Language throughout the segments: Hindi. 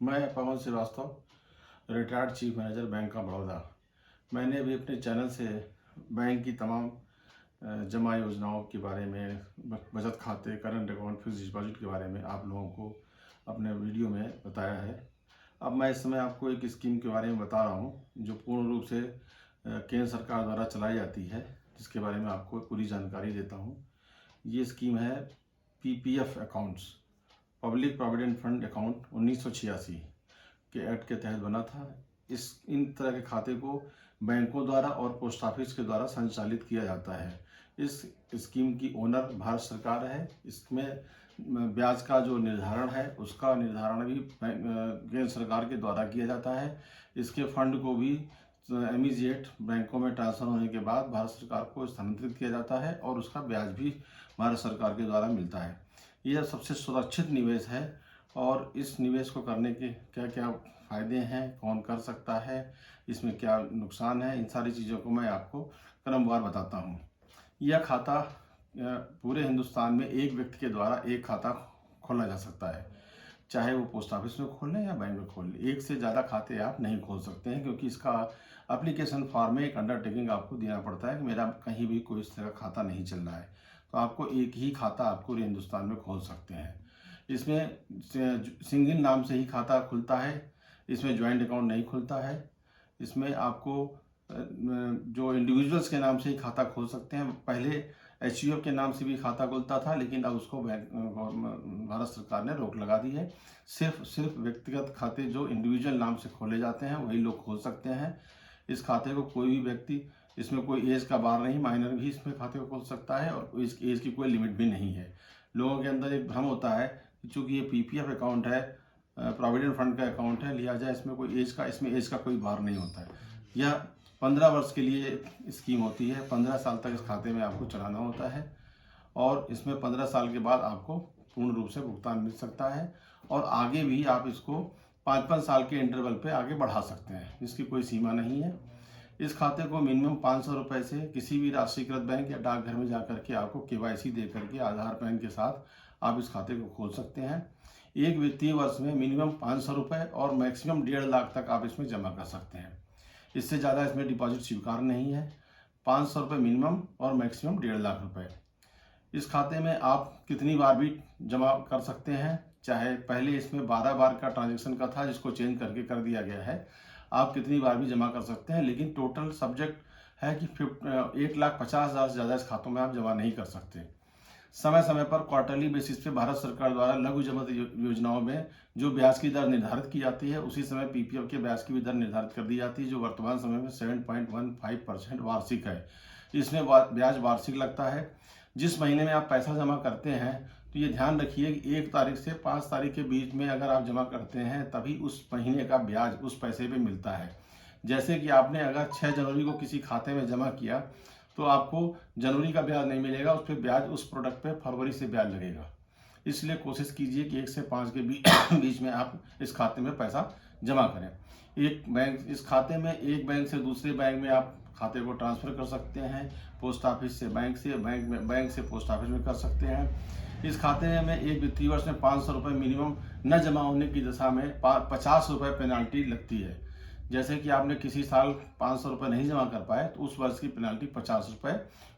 मैं Pawan Srivastava, retired chief manager bank of Baroda. मैंने भी अपने चैनल से बैंक की तमाम जमा योजनाओं के बारे में, बचत खाते, करंट अकाउंट, फिक्स डिपॉजिट के बारे में आप लोगों को अपने वीडियो में बताया है। अब मैं इस समय आपको एक स्कीम के बारे में बता रहा हूँ जो पूर्ण रूप से केंद्र सरकार द्वारा चलाई जाती है, जिसके बारे में आपको पूरी जानकारी देता हूँ। ये स्कीम है PPF accounts, public provident fund account 1986 के एक्ट के तहत बना था। इन तरह के खाते को बैंकों द्वारा और पोस्ट ऑफिस के द्वारा संचालित किया जाता है। इस स्कीम की ओनर भारत सरकार है। इसमें ब्याज का जो निर्धारण है उसका निर्धारण भी केंद्र सरकार के द्वारा किया जाता है। इसके फंड को भी इमीडिएट बैंकों में ट्रांसफर होने के बाद भारत सरकार को स्थानांतरित किया जाता है और उसका ब्याज भी भारत सरकार के द्वारा मिलता है। यह सबसे सुरक्षित निवेश है और इस निवेश को करने के क्या क्या फ़ायदे हैं, कौन कर सकता है, इसमें क्या नुकसान है, इन सारी चीज़ों को मैं आपको क्रमवार बताता हूँ। यह खाता पूरे हिंदुस्तान में एक व्यक्ति के द्वारा एक खाता खोला जा सकता है, चाहे वो पोस्ट ऑफिस में खोल लें या बैंक में खोल लें। एक से ज़्यादा खाते आप नहीं खोल सकते हैं, क्योंकि इसका एप्लीकेशन फॉर्म में एक अंडरटेकिंग आपको देना पड़ता है कि मेरा कहीं भी कोई इस तरह का खाता नहीं चल रहा है। तो आपको एक ही खाता आप पूरे हिंदुस्तान में खोल सकते हैं। इसमें सिंगल नाम से ही खाता खुलता है, इसमें ज्वाइंट अकाउंट नहीं खुलता है। इसमें आपको जो इंडिविजुअल्स के नाम से ही खाता खोल सकते हैं। पहले एचयूएफ के नाम से भी खाता खुलता था, लेकिन अब उसको भारत सरकार ने रोक लगा दी है। सिर्फ व्यक्तिगत खाते जो इंडिविजुअल नाम से खोले जाते हैं वही लोग खोल सकते हैं। इस खाते को कोई भी व्यक्ति, इसमें कोई एज का बार नहीं, माइनर भी इसमें खाते को खोल सकता है और इस एज की कोई लिमिट भी नहीं है। लोगों के अंदर एक भ्रम होता है कि चूँकि ये पीपीएफ अकाउंट है, प्रोविडेंट फंड का अकाउंट है, लिहाजा इसमें एज का कोई बार नहीं होता है। यह 15 वर्ष के लिए स्कीम होती है। 15 साल तक इस खाते में आपको चलाना होता है और इसमें 15 साल के बाद आपको पूर्ण रूप से भुगतान मिल सकता है और आगे भी आप इसको 5-5 साल के इंटरवल पे आगे बढ़ा सकते हैं। इसकी कोई सीमा नहीं है। इस खाते को मिनिमम 500 रुपये से किसी भी राष्ट्रीयकृत बैंक या डाकघर में जाकर के आपको केवाईसी दे करके आधार पैन के साथ आप इस खाते को खोल सकते हैं। एक वित्तीय वर्ष में मिनिमम 500 रुपये और मैक्सिमम 1.5 लाख तक आप इसमें जमा कर सकते हैं। इससे ज़्यादा इसमें डिपॉजिट स्वीकार नहीं है। 500 रुपये मिनिमम और मैक्सिमम 1.5 लाख रुपये। इस खाते में आप कितनी बार भी जमा कर सकते हैं, चाहे पहले इसमें 12 बार का ट्रांजेक्शन का था जिसको चेंज करके कर दिया गया है। आप कितनी बार भी जमा कर सकते हैं, लेकिन टोटल सब्जेक्ट है कि 1,50,000 से ज़्यादा इस खातों में आप जमा नहीं कर सकते। समय समय पर क्वार्टरली बेसिस पे भारत सरकार द्वारा लघु जमा योजनाओं में जो ब्याज की दर निर्धारित की जाती है, उसी समय पीपीएफ के ब्याज की भी दर निर्धारित कर दी जाती है, जो वर्तमान समय में 7.15% वार्षिक है। इसमें ब्याज वार्षिक लगता है। जिस महीने में आप पैसा जमा करते हैं तो ये ध्यान रखिए कि 1 तारीख से 5 तारीख के बीच में अगर आप जमा करते हैं तभी उस महीने का ब्याज उस पैसे पे मिलता है। जैसे कि आपने अगर 6 जनवरी को किसी खाते में जमा किया तो आपको जनवरी का ब्याज नहीं मिलेगा, उस पर ब्याज उस प्रोडक्ट पे फरवरी से ब्याज लगेगा। इसलिए कोशिश कीजिए कि 1 से 5 के बीच में आप इस खाते में पैसा जमा करें। इस खाते में एक बैंक से दूसरे बैंक में आप खाते को ट्रांसफ़र कर सकते हैं। पोस्ट ऑफिस से बैंक से, बैंक से पोस्ट ऑफिस में कर सकते हैं। इस खाते में एक वित्तीय वर्ष में 500 रुपये मिनिमम न जमा होने की दशा में 50 रुपये पेनाल्टी लगती है। जैसे कि आपने किसी साल 500 रुपये नहीं जमा कर पाए तो उस वर्ष की पेनाल्टी 50 रुपये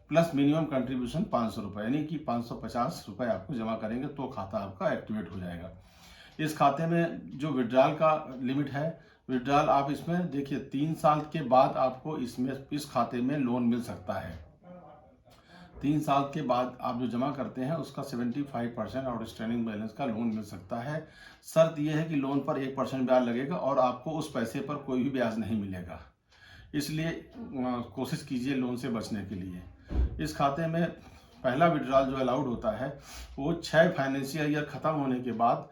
प्लस मिनिमम कंट्रीब्यूशन 500 रुपये, यानी कि 550 रुपये आपको जमा करेंगे तो खाता आपका एक्टिवेट हो जाएगा। इस खाते में जो विड्रॉल का लिमिट है, विड्रॉल आप इसमें देखिए 3 साल के बाद आपको इस खाते में लोन मिल सकता है। 3 साल के बाद आप जो जमा करते हैं उसका 75% आउटस्टैंडिंग बैलेंस का लोन मिल सकता है। शर्त यह है कि लोन पर 1% ब्याज लगेगा और आपको उस पैसे पर कोई भी ब्याज नहीं मिलेगा। इसलिए कोशिश कीजिए लोन से बचने के लिए। इस खाते में पहला विड्रॉल जो अलाउड होता है वो 6 फाइनेंशियल ईयर ख़त्म होने के बाद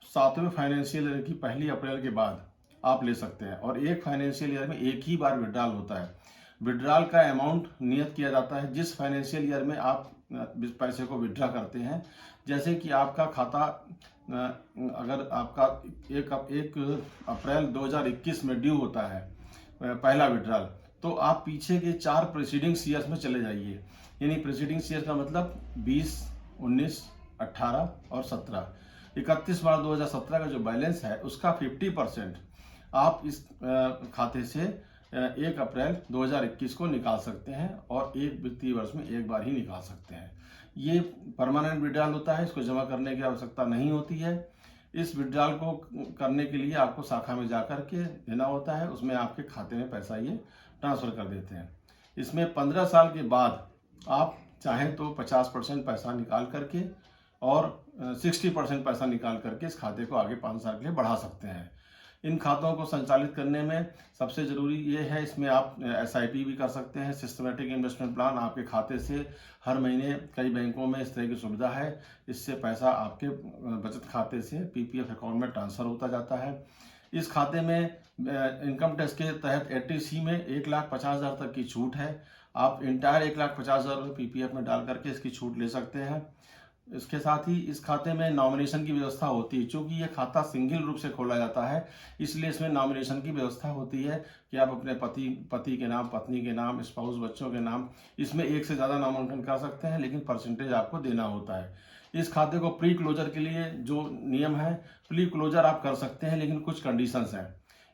7वें फाइनेंशियल ईयर की 1 अप्रैल के बाद आप ले सकते हैं और एक फाइनेंशियल ईयर में एक ही बार विड्रॉल होता है। विड्रॉल का अमाउंट नियत किया जाता है जिस फाइनेंशियल ईयर में आप पैसे को विड्रॉ करते हैं। जैसे कि आपका खाता अगर आपका 1 अप्रैल 2021 में ड्यू होता है पहला विड्रॉल, तो आप पीछे के 4 प्रीसीडिंग ईयर्स में चले जाइए। यानी प्रीसीडिंग ईयर का मतलब 20, 19, 18 और 17। 31 मार्च 2017 का जो बैलेंस है उसका 50% आप इस खाते से 1 अप्रैल 2021 को निकाल सकते हैं और एक वित्तीय वर्ष में एक बार ही निकाल सकते हैं। ये परमानेंट विड्रॉल होता है, इसको जमा करने की आवश्यकता नहीं होती है। इस विड्रॉल को करने के लिए आपको शाखा में जाकर के देना होता है, उसमें आपके खाते में पैसा ये ट्रांसफ़र कर देते हैं। इसमें 15 साल के बाद आप चाहें तो 50% पैसा निकाल करके और 60% पैसा निकाल करके इस खाते को आगे 5 साल के लिए बढ़ा सकते हैं। इन खातों को संचालित करने में सबसे ज़रूरी ये है, इसमें आप SIP भी कर सकते हैं, सिस्टमेटिक इन्वेस्टमेंट प्लान। आपके खाते से हर महीने कई बैंकों में इस तरह की सुविधा है, इससे पैसा आपके बचत खाते से PPF अकाउंट में ट्रांसफ़र होता जाता है। इस खाते में इनकम टैक्स के तहत 80C में 1,50,000 तक की छूट है। आप इंटायर 1,50,000 रुपये PPF में डाल करके इसकी छूट ले सकते हैं। इसके साथ ही इस खाते में नॉमिनेशन की व्यवस्था होती है। चूँकि ये खाता सिंगल रूप से खोला जाता है, इसलिए इसमें नॉमिनेशन की व्यवस्था होती है कि आप अपने पति के नाम, पत्नी के नाम, स्पाउस, बच्चों के नाम, इसमें एक से ज़्यादा नामांकन कर सकते हैं, लेकिन परसेंटेज आपको देना होता है। इस खाते को प्री क्लोजर के लिए जो नियम है, प्री क्लोजर आप कर सकते हैं, लेकिन कुछ कंडीशंस हैं।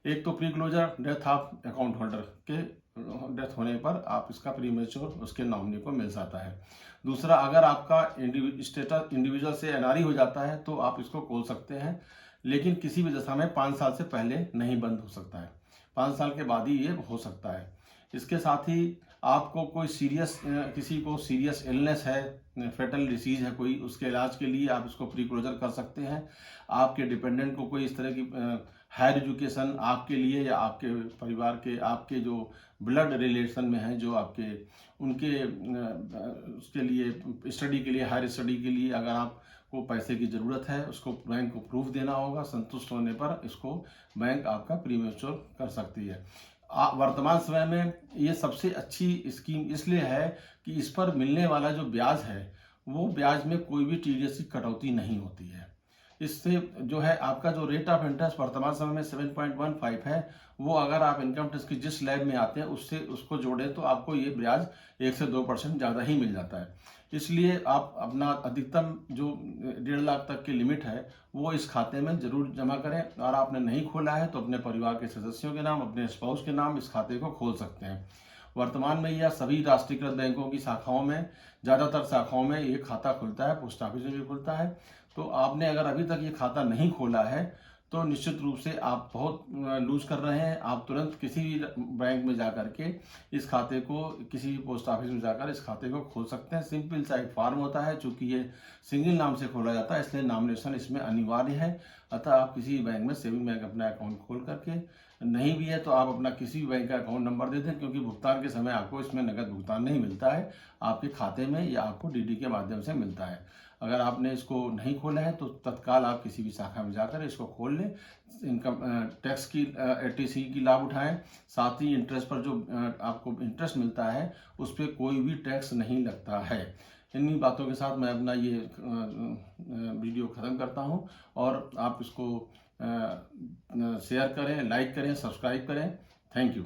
एक तो pre closure death of account holder के डेथ होने पर आप इसका प्रीमेच्योर उसके नॉमिनी को मिल जाता है। दूसरा, अगर आपका स्टेटस इंडिविजुअल से NRI हो जाता है तो आप इसको खोल सकते हैं, लेकिन किसी भी दशा में 5 साल से पहले नहीं बंद हो सकता है। 5 साल के बाद ही ये हो सकता है। इसके साथ ही आपको कोई किसी को सीरियस इलनेस है, फेटल डिसीज है कोई, उसके इलाज के लिए आप इसको प्री क्लोजर कर सकते हैं। आपके डिपेंडेंट को कोई इस तरह की हायर एजुकेशन आपके लिए या आपके परिवार के, आपके जो ब्लड रिलेशन में हैं, जो आपके उनके उसके लिए स्टडी के लिए, हायर स्टडी के लिए अगर आपको पैसे की ज़रूरत है, उसको बैंक को प्रूफ देना होगा। संतुष्ट होने पर इसको बैंक आपका प्रीमेच्योर कर सकती है। वर्तमान समय में ये सबसे अच्छी स्कीम इसलिए है कि इस पर मिलने वाला जो ब्याज है, वो ब्याज में कोई भी TDS की कटौती नहीं होती है। इससे जो है आपका जो रेट ऑफ इंटरेस्ट वर्तमान समय में 7.15 है, वो अगर आप इनकम टैक्स की जिस स्लैब में आते हैं उससे उसको जोड़ें तो आपको ये ब्याज 1 से 2% ज़्यादा ही मिल जाता है। इसलिए आप अपना अधिकतम जो 1.5 लाख तक की लिमिट है वो इस खाते में ज़रूर जमा करें। और आपने नहीं खोला है तो अपने परिवार के सदस्यों के नाम, अपने स्पाउस के नाम इस खाते को खोल सकते हैं। वर्तमान में यह सभी राष्ट्रीयकृत बैंकों की शाखाओं में, ज़्यादातर शाखाओं में ये खाता खुलता है, पोस्ट ऑफिस में भी खुलता है। तो आपने अगर अभी तक ये खाता नहीं खोला है तो निश्चित रूप से आप बहुत लूज कर रहे हैं। आप तुरंत किसी भी बैंक में जा के इस खाते को, किसी भी पोस्ट ऑफिस में जाकर इस खाते को खोल सकते हैं। सिंपल सा एक फॉर्म होता है, चूँकि ये सिंगल नाम से खोला जाता है इसलिए नॉमिनेशन इसमें अनिवार्य है। अतः आप किसी भी बैंक में, सेविंग बैंक अपना अकाउंट खोल करके, नहीं भी है तो आप अपना किसी भी बैंक का अकाउंट नंबर दे दें, क्योंकि भुगतान के समय आपको इसमें नकद भुगतान नहीं मिलता है, आपके खाते में या आपको DD के माध्यम से मिलता है। अगर आपने इसको नहीं खोला है तो तत्काल आप किसी भी शाखा में जाकर इसको खोल लें। इनकम टैक्स की 80C की लाभ उठाएं। साथ ही इंटरेस्ट पर जो आपको इंटरेस्ट मिलता है उस पर कोई भी टैक्स नहीं लगता है। इन्हीं बातों के साथ मैं अपना ये वीडियो ख़त्म करता हूँ और आप इसको शेयर करें, लाइक करें, सब्सक्राइब करें। Thank you.